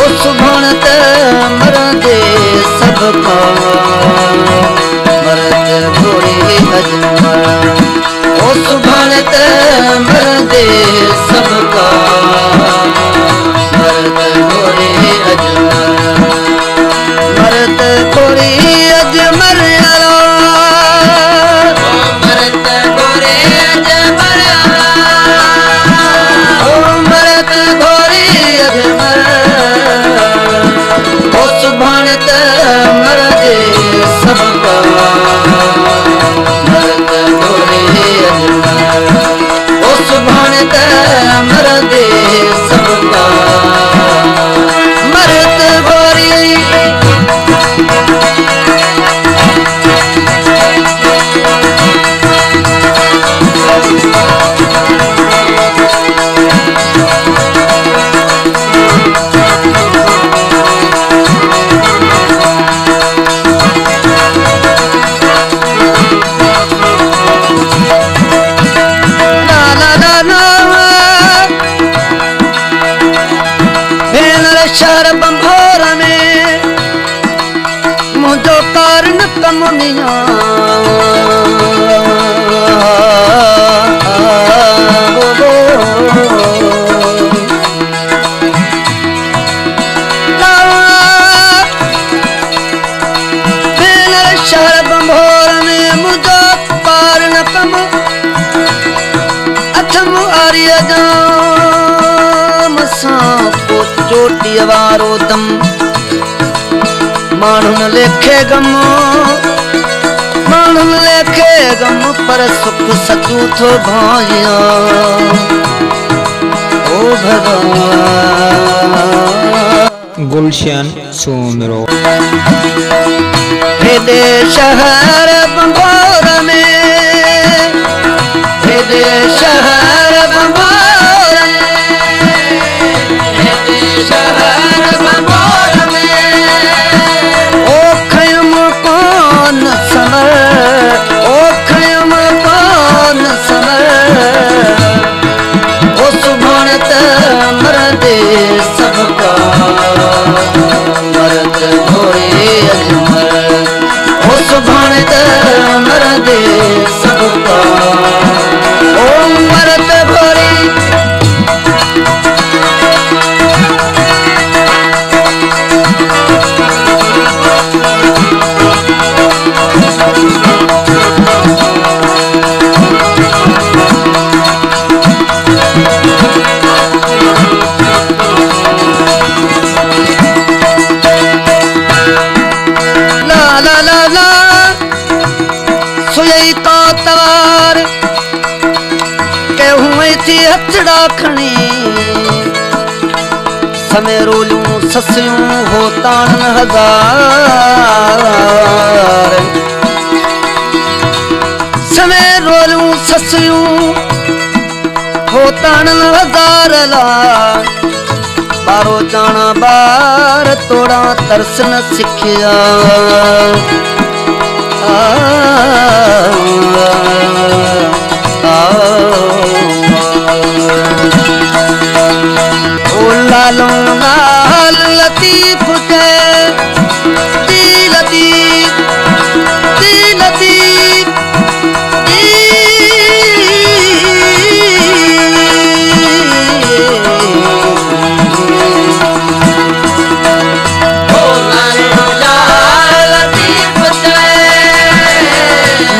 उस भणत मरदे सबका मरद घोड़े अजमल उस भणत मरदे सबका मरद घोड़े अजमल मरद घोड़े अजमल भणत मरदे सबका मरद घोड़े अजमल उस भणत मरदे सबका मरद घोड़े शहर बंभोर में मुझो कारण कमुनिया शहर बंभोर में मुझो कारण कम अथम आर्य जाम सांपो चोटी वारो दम माण्हुनि लेखे गम माण्हुनि लेखे गम पर सुख सचू थो भाया ओ भगवान गुलशन सुमरो हेदे शहर बंभोर में हेदे शहर बंभोर शहर बंभोर में ओ खयम कौन समर ओ खयम कौन समर उस भणत मरदे सबका मरद घोड़े अजमल उस भणत मरदे सबका ओ मरद घोड़े सुई का तवार के हुए थी हथड़ा खणी समय रोलूं ससियूं हो तान हजार समय रोलूं ससियूं हो तान हजार ला बारो जाना बार तोड़ा तरस न सिखिया ओ लालो नाल लतीफ के दी लतीफ दी लतीफ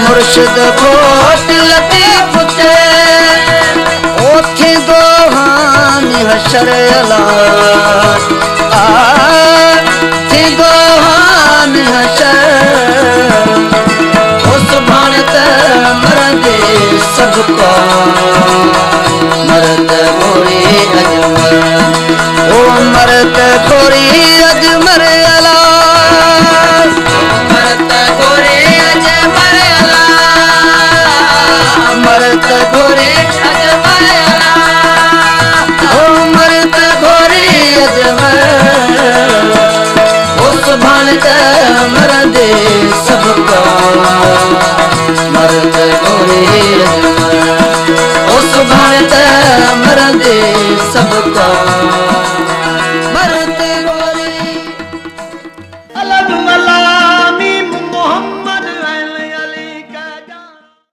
मुर्शिद कोट लतीफ के ओथे दोहानी हशर अला थी दोहानी हशर उस भणत मरदे सबका मरद घोड़े अजमल ओ मरद घोड़े अजमल अला मरद घोड़े अजमल मरद घोड़े अजमल ओ मरद घोड़े अजमल उस भणत मरदे सबका मरद घोड़े अजमल उस भणत मरदे सबका मरद ਮਹਲਾ